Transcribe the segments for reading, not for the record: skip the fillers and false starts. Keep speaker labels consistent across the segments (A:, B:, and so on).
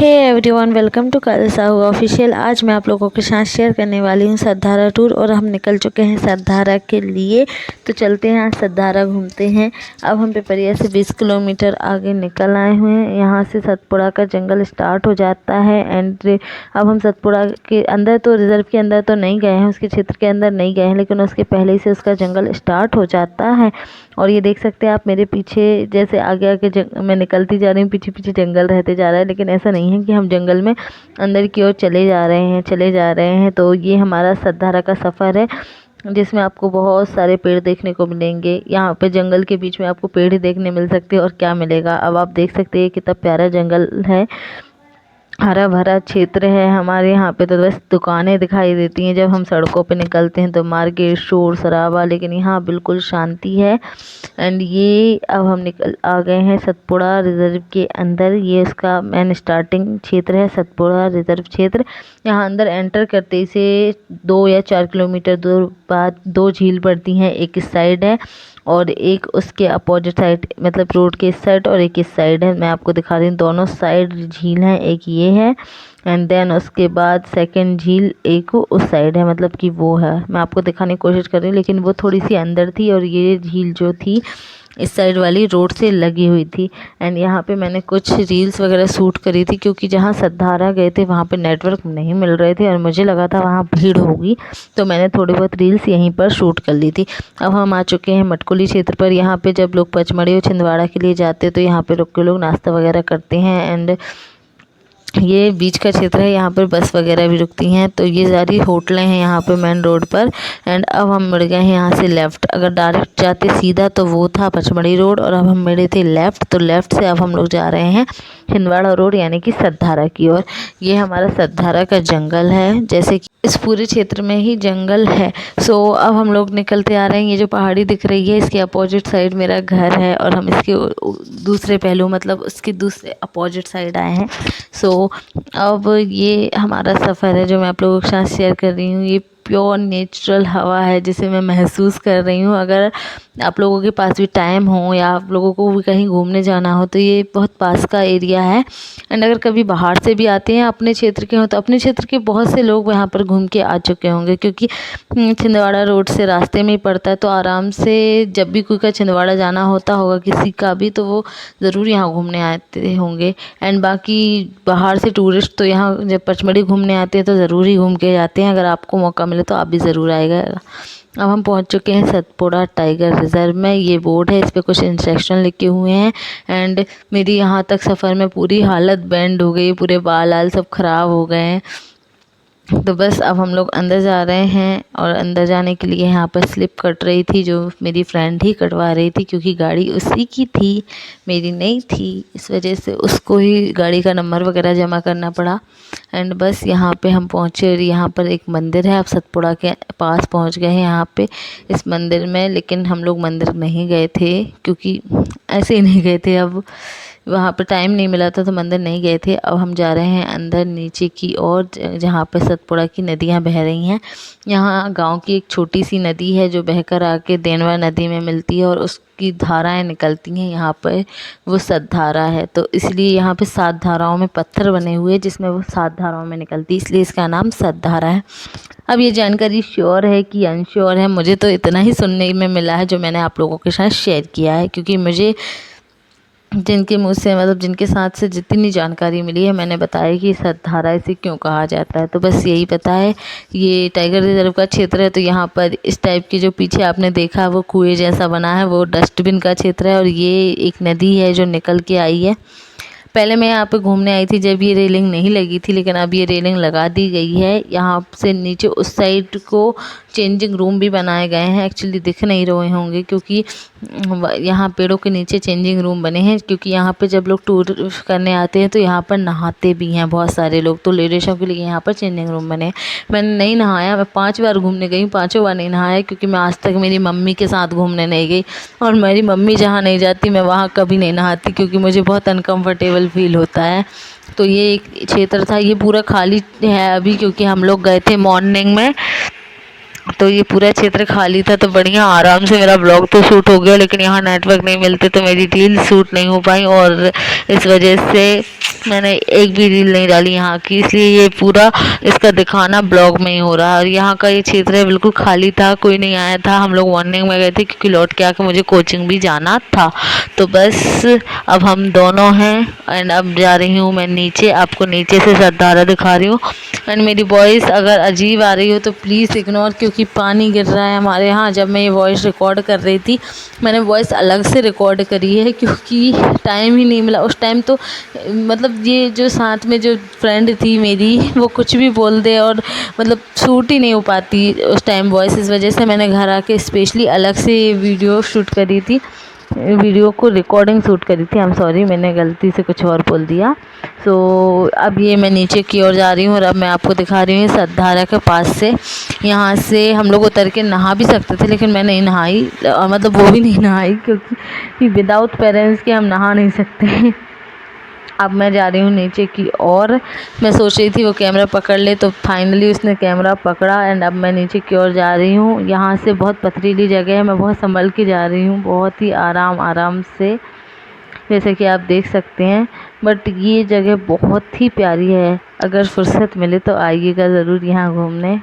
A: Hey everyone, welcome to Kajal Sahu official. आज मैं आप लोगों के साथ शेयर करने वाली हूँ सतधारा टूर और हम निकल चुके हैं सतधारा के लिए। तो चलते हैं, आज सतधारा घूमते हैं। अब हम पिपरिया से 20 किलोमीटर आगे निकल आए हुए हैं। यहाँ से सतपुड़ा का जंगल स्टार्ट हो जाता है एंड अब हम सतपुड़ा के अंदर तो रिजर्व के अंदर तो नहीं गए हैं, उसके क्षेत्र के अंदर नहीं गए हैं, लेकिन उसके पहले से उसका जंगल स्टार्ट हो जाता है। और ये देख सकते हैं आप मेरे पीछे, जैसे आगे आगे मैं निकलती जा रही हूँ, पीछे पीछे जंगल रहते जा रहा है, लेकिन ऐसा नहीं है कि हम जंगल में अंदर की ओर चले जा रहे हैं। तो ये हमारा सतधारा का सफ़र है, जिसमें आपको बहुत सारे पेड़ देखने को मिलेंगे। यहाँ पे जंगल के बीच में आपको पेड़ ही देखने मिल सकते हैं और क्या मिलेगा। अब आप देख सकते हैं कितना प्यारा जंगल है, हरा भरा क्षेत्र है। हमारे यहाँ पे तो बस दुकानें दिखाई देती हैं जब हम सड़कों पे निकलते हैं, तो मार्केट, शोर शराबा, लेकिन यहाँ बिल्कुल शांति है। एंड ये अब हम निकल आ गए हैं सतपुड़ा रिजर्व के अंदर। ये इसका मेन स्टार्टिंग क्षेत्र है, सतपुड़ा रिजर्व क्षेत्र। यहाँ अंदर एंटर करते ही से 2 या 4 किलोमीटर दूर बाद 2 झील पड़ती हैं। एक इस साइड है और एक उसके अपोजिट साइड, मतलब रोड के इस साइड और एक इस साइड है। मैं आपको दिखा रही हूँ, दोनों साइड झील हैं, एक ये है एंड देन उसके बाद सेकंड झील एक उस साइड है, मतलब कि वो है। मैं आपको दिखाने की कोशिश कर रही हूँ, लेकिन वो थोड़ी सी अंदर थी और ये झील जो थी इस साइड वाली रोड से लगी हुई थी। एंड यहाँ पे मैंने कुछ रील्स वगैरह शूट करी थी, क्योंकि जहाँ सतधारा गए थे वहाँ पे नेटवर्क नहीं मिल रहे थे और मुझे लगा था वहाँ भीड़ होगी, तो मैंने थोड़ी बहुत रील्स यहीं पर शूट कर ली थी। अब हम आ चुके हैं मटकुली क्षेत्र पर। यहाँ पे जब लोग पचमढ़ी और छिंदवाड़ा के लिए जाते हैं तो यहाँ पे रुक के लोग नाश्ता वगैरह करते हैं। एंड ये बीच का क्षेत्र है, यहाँ पर बस वगैरह भी रुकती हैं। तो ये सारी होटलें हैं यहाँ पे मेन रोड पर। एंड अब हम मुड़ गए हैं यहाँ से लेफ़्ट। अगर डायरेक्ट जाते सीधा तो वो था पचमढ़ी रोड, और अब हम मुड़े थे लेफ़्ट, तो लेफ़्ट से अब हम लोग जा रहे हैं छिंदवाड़ा रोड, यानी कि सतधारा की ओर। ये हमारा सतधारा का जंगल है, जैसे कि इस पूरे क्षेत्र में ही जंगल है। सो अब हम लोग निकलते आ रहे हैं। ये जो पहाड़ी दिख रही है, इसके अपोजिट साइड मेरा घर है और हम इसके दूसरे पहलू, मतलब उसके दूसरे अपोजिट साइड आए हैं। सो अब ये हमारा सफ़र है जो मैं आप लोगों के साथ शेयर कर रही हूँ। ये प्योर नेचुरल हवा है जिसे मैं महसूस कर रही हूँ। अगर आप लोगों के पास भी टाइम हो या आप लोगों को भी कहीं घूमने जाना हो तो ये बहुत पास का एरिया है। एंड अगर कभी बाहर से भी आते हैं, अपने क्षेत्र के हो, तो अपने क्षेत्र के बहुत से लोग यहाँ पर घूम के आ चुके होंगे, क्योंकि छिंदवाड़ा रोड से रास्ते में ही पड़ता है। तो आराम से जब भी कोई का छिंदवाड़ा जाना होता होगा किसी का भी, तो वो ज़रूर यहाँ घूमने आते होंगे। एंड बाकी बाहर से टूरिस्ट तो यहाँ जब पचमढ़ी घूमने आते हैं तो ज़रूर ही घूम के जाते हैं। अगर आपको मौका मिले तो आप भी ज़रूर आएगा। अब हम पहुंच चुके हैं सतपुड़ा टाइगर रिजर्व में। ये बोर्ड है, इस पर कुछ इंस्ट्रक्शन लिखे हुए हैं। एंड मेरी यहाँ तक सफ़र में पूरी हालत बैंड हो गई, पूरे बाल आल सब ख़राब हो गए हैं। तो बस अब हम लोग अंदर जा रहे हैं, और अंदर जाने के लिए यहाँ पर स्लिप कट रही थी, जो मेरी फ्रेंड ही कटवा रही थी, क्योंकि गाड़ी उसी की थी, मेरी नहीं थी। इस वजह से उसको ही गाड़ी का नंबर वगैरह जमा करना पड़ा। एंड बस यहाँ पे हम पहुँचे और यहाँ पर एक मंदिर है। अब सतपुड़ा के पास पहुँच गए हैं यहाँ पे इस मंदिर में, लेकिन हम लोग मंदिर नहीं गए थे, क्योंकि ऐसे ही नहीं गए थे। अब वहाँ पे टाइम नहीं मिला था तो मंदिर नहीं गए थे। अब हम जा रहे हैं अंदर नीचे की ओर, जहाँ पे सतपुड़ा की नदियाँ बह रही हैं। यहाँ गांव की एक छोटी सी नदी है जो बहकर आके देनवा नदी में मिलती है, और उसकी धाराएं निकलती हैं यहाँ पर, वो सतधारा है। तो इसलिए यहाँ पे 7 धाराओं में पत्थर बने हुए हैं, जिसमें वो 7 धाराओं में निकलती है, इसलिए इसका नाम सतधारा है। अब ये जानकारी श्योर है कि अनश्योर है, मुझे तो इतना ही सुनने में मिला है जो मैंने आप लोगों के साथ शेयर किया है, क्योंकि मुझे जिनके मुँह से, मतलब जिनके साथ से जितनी जानकारी मिली है, मैंने बताया कि सतधारा इसे क्यों कहा जाता है। तो बस यही पता है। ये टाइगर रिजर्व का क्षेत्र है, तो यहाँ पर इस टाइप की जो पीछे आपने देखा वो कुएं जैसा बना है, वो डस्टबिन का क्षेत्र है। और ये एक नदी है जो निकल के आई है। पहले मैं यहाँ पे घूमने आई थी जब ये रेलिंग नहीं लगी थी, लेकिन अब ये रेलिंग लगा दी गई है। यहाँ से नीचे उस साइड को चेंजिंग रूम भी बनाए गए हैं। एक्चुअली दिख नहीं रहे होंगे, क्योंकि यहाँ पेड़ों के नीचे चेंजिंग रूम बने हैं, क्योंकि यहाँ पे जब लोग टूर करने आते हैं तो यहाँ पर नहाते भी हैं बहुत सारे लोग, तो लेडीज़ों के लिए यहाँ पर चेंजिंग रूम बने हैं। मैंने नहीं नहाया, मैं 5 बार घूमने गई, 5 बार नहीं नहाया, क्योंकि मैं आज तक मेरी मम्मी के साथ घूमने नहीं गई, और मेरी मम्मी जहाँ नहीं जाती मैं वहाँ कभी नहीं नहाती, क्योंकि मुझे बहुत अनकम्फर्टेबल फील होता है। तो ये एक क्षेत्र था, ये पूरा खाली है अभी, क्योंकि हम लोग गए थे मॉर्निंग में, तो ये पूरा क्षेत्र खाली था। तो बढ़िया आराम से मेरा ब्लॉग तो शूट हो गया, लेकिन यहाँ नेटवर्क नहीं मिलते तो मेरी रील शूट नहीं हो पाई, और इस वजह से मैंने एक भी रील नहीं डाली यहाँ की, इसलिए ये पूरा इसका दिखाना ब्लॉग में ही हो रहा है। और यहाँ का ये क्षेत्र है बिल्कुल खाली था, कोई नहीं आया था। हम लोग मॉर्निंग में गए थे क्योंकि लौट के आके मुझे कोचिंग भी जाना था। तो बस अब हम दोनों हैं एंड अब जा रही हूँ मैं नीचे, आपको नीचे से सद्धारा दिखा रही हूँ। एंड मेरी वॉइस अगर अजीब आ रही हो तो प्लीज़ इग्नोर, क्योंकि पानी गिर रहा है हमारे यहाँ। जब मैं ये वॉइस रिकॉर्ड कर रही थी, मैंने वॉइस अलग से रिकॉर्ड करी है क्योंकि टाइम ही नहीं मिला उस टाइम। तो मतलब ये जो साथ में जो फ्रेंड थी मेरी, वो कुछ भी बोल दे और मतलब शूट ही नहीं हो पाती उस टाइम वॉइस। इस वजह से मैंने घर आके स्पेशली अलग से वीडियो शूट करी थी, वीडियो को रिकॉर्डिंग शूट करी थी। आई एम सॉरी, मैंने गलती से कुछ और बोल दिया। सो अब ये मैं नीचे की ओर जा रही हूँ और अब मैं आपको दिखा रही हूँ सद्धारा के पास से। यहाँ से हम लोग उतर के नहा भी सकते थे, लेकिन मैं नहीं नहाई, मतलब वो भी नहीं नहाई क्योंकि विदाउट पेरेंट्स के हम नहा नहीं सकते। अब मैं जा रही हूँ नीचे की ओर। मैं सोच रही थी वो कैमरा पकड़ ले, तो फाइनली उसने कैमरा पकड़ा एंड अब मैं नीचे की ओर जा रही हूँ। यहाँ से बहुत पथरीली जगह है, मैं बहुत संभल के जा रही हूँ, बहुत ही आराम से, जैसे कि आप देख सकते हैं। बट ये जगह बहुत ही प्यारी है, अगर फुर्सत मिले तो आइएगा ज़रूर यहाँ घूमने।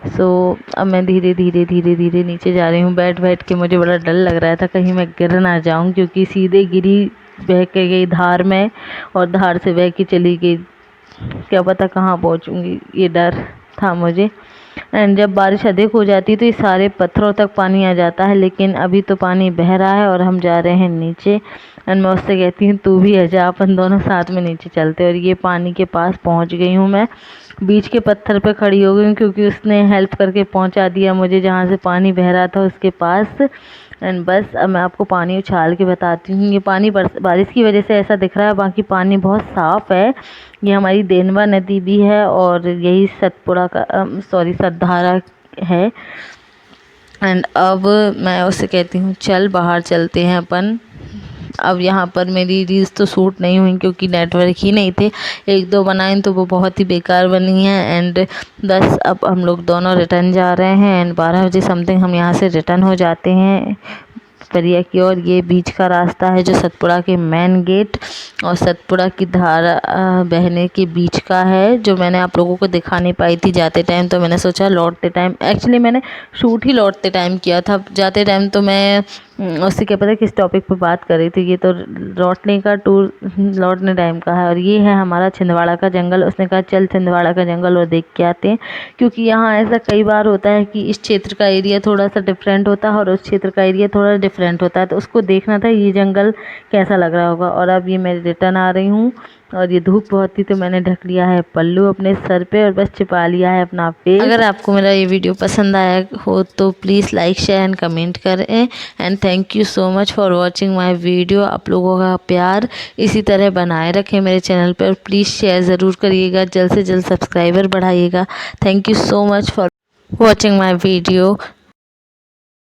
A: सो अब मैं धीरे धीरे नीचे जा रही हूँ। बैठ के मुझे बड़ा डर लग रहा था कहीं मैं गिर ना जाऊँ, क्योंकि सीधे गिरी बह के गई धार में और धार से बह के चली गई, क्या पता कहाँ पहुँचूँगी, ये डर था मुझे। एंड जब बारिश अधिक हो जाती है तो ये सारे पत्थरों तक पानी आ जाता है, लेकिन अभी तो पानी बह रहा है और हम जा रहे हैं नीचे। एंड मैं उससे कहती हूँ तू भी आजा, अपन दोनों साथ में नीचे चलते। और ये पानी के पास पहुँच गई हूँ मैं, बीच के पत्थर पे खड़ी हो गई हूँ क्योंकि उसने हेल्प करके पहुँचा दिया मुझे जहाँ से पानी बह रहा था उसके पास। एंड बस अब मैं आपको पानी उछाल के बताती हूँ। ये पानी बारिश की वजह से ऐसा दिख रहा है, बाकी पानी बहुत साफ़ है। ये हमारी देनवा नदी भी है और यही सतपुड़ा का सद्धारा है। एंड अब मैं उससे कहती हूँ चल बाहर चलते हैं अपन। अब यहाँ पर मेरी रील्स तो शूट नहीं हुई क्योंकि नेटवर्क ही नहीं थे, एक दो बनाए तो वो बहुत ही बेकार बनी हैं। एंड बस अब हम लोग दोनों रिटर्न जा रहे हैं एंड 12 बजे समथिंग हम यहाँ से रिटर्न हो जाते हैं परिया की ओर। ये बीच का रास्ता है जो सतपुड़ा के मेन गेट और सतपुड़ा की धारा बहने के बीच का है, जो मैंने आप लोगों को दिखा नहीं पाई थी जाते टाइम। तो मैंने सोचा लौटते टाइम, एक्चुअली मैंने शूट ही लौटते टाइम किया था, जाते टाइम तो मैं उससे क्या पता किस टॉपिक पे बात कर रही थी। ये तो लौटने का टूर लौटने टाइम का है। और ये है हमारा छिंदवाड़ा का जंगल। उसने कहा चल छिंदवाड़ा का जंगल और देख के आते हैं, क्योंकि यहाँ ऐसा कई बार होता है कि इस क्षेत्र का एरिया थोड़ा सा डिफरेंट होता है और उस क्षेत्र का एरिया थोड़ा डिफरेंट होता है, तो उसको देखना था ये जंगल कैसा लग रहा होगा। और अब ये मैं रिटर्न आ रही हूँ और ये धूप बहुत थी तो मैंने ढक लिया है पल्लू अपने सर पे और बस छिपा लिया है अपना फेस। अगर आपको मेरा ये वीडियो पसंद आया हो तो please like share and comment करें। And thank you so much for watching my video. आप लोगों का प्यार इसी तरह बनाए रखें मेरे चैनल पर। प्लीज़ शेयर ज़रूर करिएगा, जल्द से जल्द सब्सक्राइबर बढ़ाइएगा। Thank you so much for watching my video.